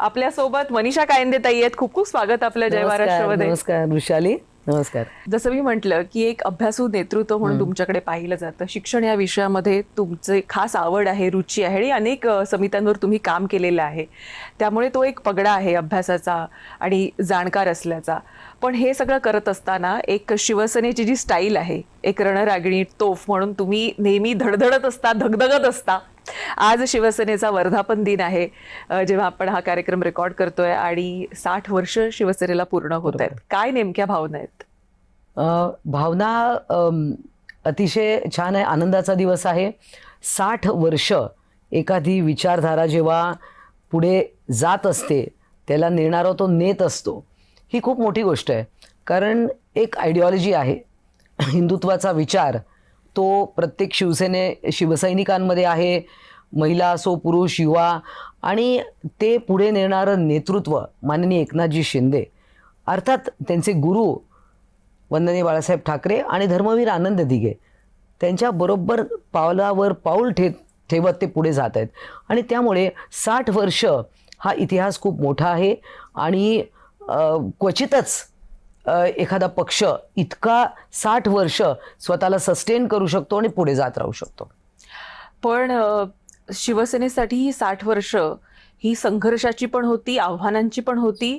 आपल्यासोबत मनीषा कायंदे ताई आहेत. खूप खूप स्वागत आपल्या जय महाराष्ट्रमध्ये. नमस्कार वृषाली. नमस्कार. जसं मी म्हटलं की एक अभ्यासू नेतृत्व म्हणून तुमच्याकडे पाहिलं जातं. शिक्षण या विषयामध्ये तुमचे खास आवड आहे, रुची आहे आणि अनेक समित्यांवर तुम्ही काम केलेलं आहे. त्यामुळे तो एक पगडा आहे अभ्यासाचा आणि जाणकार असल्याचा. पण हे सगळं करत असताना एक शिवसेनेची जी स्टाईल आहे, एक रणरागिणी तोफ म्हणून तुम्ही नेहमी धडधडत असता, धगधगत असता. आज शिवसेनेचा वर्धापन दिन आहे, जेव्हा आपण हा कार्यक्रम रेकॉर्ड करतोय आणि 60 वर्ष शिवसेनेला पूर्ण होत आहेत. काय नेमक्या भावना आहेत? भावना अतिशय छान आहे. आनंदाचा दिवस आहे. 60 वर्ष एखादी विचारधारा जेव्हा पुढे जात असते, त्याला नेणारा तो नेत असतो. ही खूप मोठी गोष्ट आहे. कारण एक आयडिओलॉजी आहे, हिंदुत्वाचा विचार, तो प्रत्येक शिवसैनिकांमध्ये आहे. महिला असो, पुरुष, युवा, आणि ते पुढे नेणारं नेतृत्व माननीय एकनाथजी शिंदे, अर्थात त्यांचे गुरु वंदनीय बाळासाहेब ठाकरे आणि धर्मवीर आनंद दिघे, त्यांच्या बरोबर पावलावर पाऊल ठेवत ते पुढे जात आहेत. आणि त्यामुळे 60 वर्ष हा इतिहास खूप मोठा आहे. आणि क्वचितच एखादा पक्ष इतका 60 वर्ष स्वतःला सस्टेन करू शकतो आणि पुढे जात राहू शकतो. पण शिवसेनेसाठी ही 60 वर्ष ही संघर्षाची पण होती, आव्हानांची पण होती.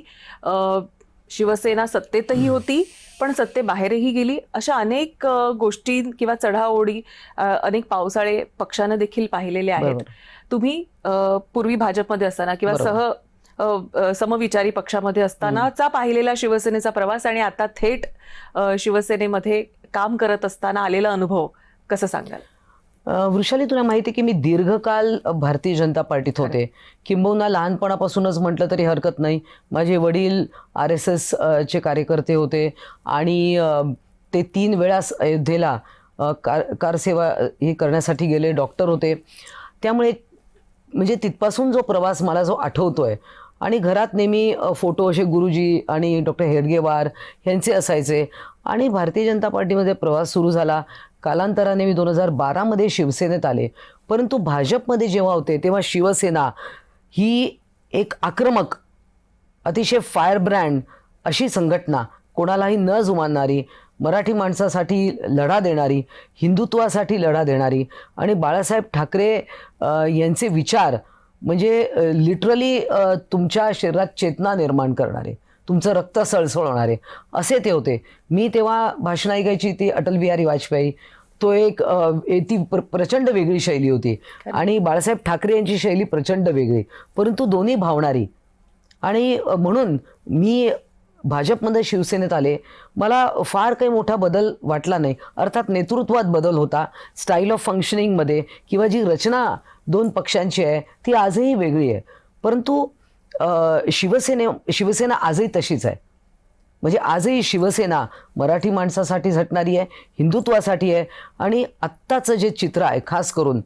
शिवसेना सत्तेतही होती, पण सत्तेबाहेरही गेली. अशा अनेक गोष्टी किंवा चढाओढी, अनेक पावसाळे पक्षानं देखील पाहिलेले आहेत. तुम्ही पूर्वी भाजपमध्ये असताना किंवा समविचारी पक्षामध्ये असतानाचा पाहिलेला शिवसेनेचा प्रवास आणि आता थेट शिवसेनेमध्ये काम करत असताना आलेला अनुभव कसं सांगाल? वृषाली, तुला माहिती आहे की मी दीर्घकाल भारतीय जनता पार्टीत होते. किंबहुना लहानपणापासूनच म्हटलं तरी हरकत नाही. माझे वडील RSS चे कार्यकर्ते होते आणि ते 3 वेळा अयोध्येला कारसेवा ही करण्यासाठी गेले, डॉक्टर होते. त्यामुळे म्हणजे तिथपासून जो प्रवास मला जो आठवतोय, आणि घरात नेहमी फोटो असे गुरुजी आणि डॉक्टर हेडगेवार यांचे असायचे. आणि भारतीय जनता पार्टीमध्ये प्रवास सुरू झाला. कालांतराने मी 2012 शिवसेनेत आले. परंतु भाजपमध्ये जेव्हा होते तेव्हा शिवसेना ही एक आक्रमक, अतिशय फायर ब्रँड अशी संघटना, कोणालाही न जुमानणारी, मराठी माणसासाठी लढा देणारी, हिंदुत्वासाठी लढा देणारी, आणि बाळासाहेब ठाकरे यांचे विचार म्हणजे लिटरली तुमच्या शरीरात चेतना निर्माण करणारे, तुमचं रक्त सळसळवणारे असे ते होते. मी तेव्हा भाषण ऐकायची ती अटल बिहारी वाजपेयी, तो एक ती प्रचंड वेगळी शैली होती. आणि बाळासाहेब ठाकरे यांची शैली प्रचंड वेगळी, परंतु दोन्ही भावणारी. आणि म्हणून मी भाजपमध्ये शिवसेनेत आले. मला फार काही मोठा बदल वाटला नाही. अर्थात नेतृत्वात बदल होता, स्टाईल ऑफ फंक्शनिंगमध्ये किंवा जी रचना 2 पक्षांची आहे ती आजही वेगळी आहे. परंतु शिवसेना आजही तशीच आहे. म्हणजे आजही शिवसेना मराठी माणसासाठी झटणारी आहे, हिंदुत्वासाठी आहे. आणि आत्ताचं जे चित्र आहे, खास करून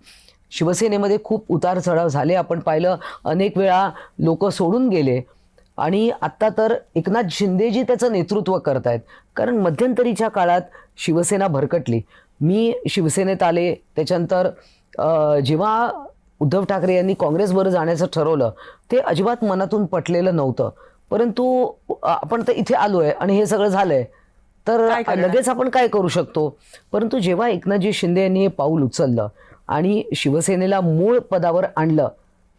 शिवसेनेमध्ये खूप उतार चढाव झाले. आपण पाहिलं, अनेक वेळा लोक सोडून गेले. आणि आत्ता तर एकनाथ शिंदेजी त्याचं नेतृत्व करत आहेत. कारण मध्यंतरीच्या काळात शिवसेना भरकटली. मी शिवसेनेत आले त्याच्यानंतर जेव्हा उद्धव ठाकरे यांनी काँग्रेसबरोबर जाण्याचं ठरवलं, ते अजिबात मनातून पटलेलं नव्हतं. परंतु आपण तर इथे आलोय आणि हे सगळं झालंय, तर लगेच आपण काय करू शकतो. परंतु जेव्हा एकनाथजी शिंदे यांनी हे पाऊल उचललं आणि शिवसेनेला मूळ पदावर आणलं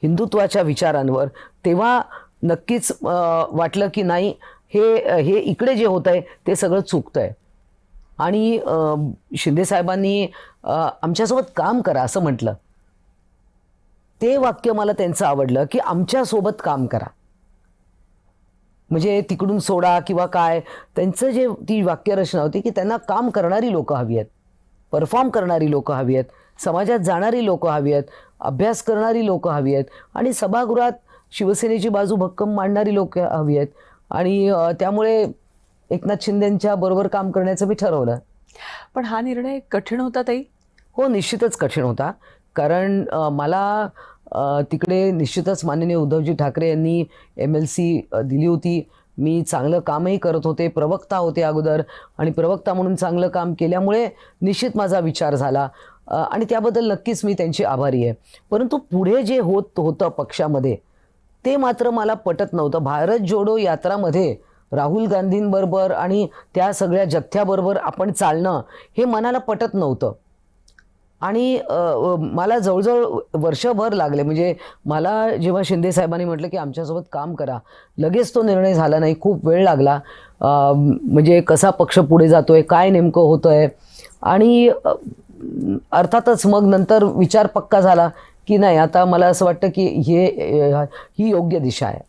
हिंदुत्वाच्या विचारांवर, तेव्हा नक्कीच वाटलं की नाही, हे इकडे जे होत आहे ते सगळं चुकतंय. आणि शिंदे साहेबांनी आमच्यासोबत काम करा असं म्हटलं. ते वाक्य मला त्यांचं आवडलं की आमच्यासोबत काम करा. म्हणजे तिकडून सोडा किंवा काय, त्यांचं जे ती वाक्यरचना होती की त्यांना काम करणारी लोकं हवी आहेत, परफॉर्म करणारी लोकं हवी आहेत, समाजात जाणारी लोकं हवी आहेत, अभ्यास करणारी लोकं हवी आहेत, आणि सभागृहात शिवसेनेची बाजू भक्कम मांडणारी लोकं हवी आहेत. आणि त्यामुळे एकनाथ शिंदेंच्या बरोबर काम करण्याचं मी ठरवलं. पण हा निर्णय कठीण होता ताई? हो, निश्चितच कठीण होता. कारण मला तिकडे निश्चितच माननीय उद्धवजी ठाकरे यांनी MLC दिली होती. मी चांगलं कामही करत होते, प्रवक्ता होते अगोदर, आणि प्रवक्ता म्हणून चांगलं काम केल्यामुळे निश्चित माझा विचार झाला. आणि त्याबद्दल नक्कीच मी त्यांची आभारी आहे. परंतु पुढे जे होतं पक्षामध्ये ते मात्र मला पटत नव्हतं. भारत जोडो यात्रामध्ये राहुल गांधींबरोबर आणि त्या सगळ्या जथ्याबरोबर आपण चालणं हे मनाला पटत नव्हतं. आणि मला जवळजवळ वर्षभर लागले. म्हणजे मला जेव्हा शिंदे साहेबांनी म्हटलं की आमच्यासोबत काम करा, लगेच तो निर्णय झाला नाही, खूप वेळ लागला. म्हणजे कसा पक्ष पुढे जातोय, काय नेमकं होतंय. आणि अर्थातच मग नंतर विचार पक्का झाला की नाही, आता मला असं वाटतं की ही योग्य दिशा आहे.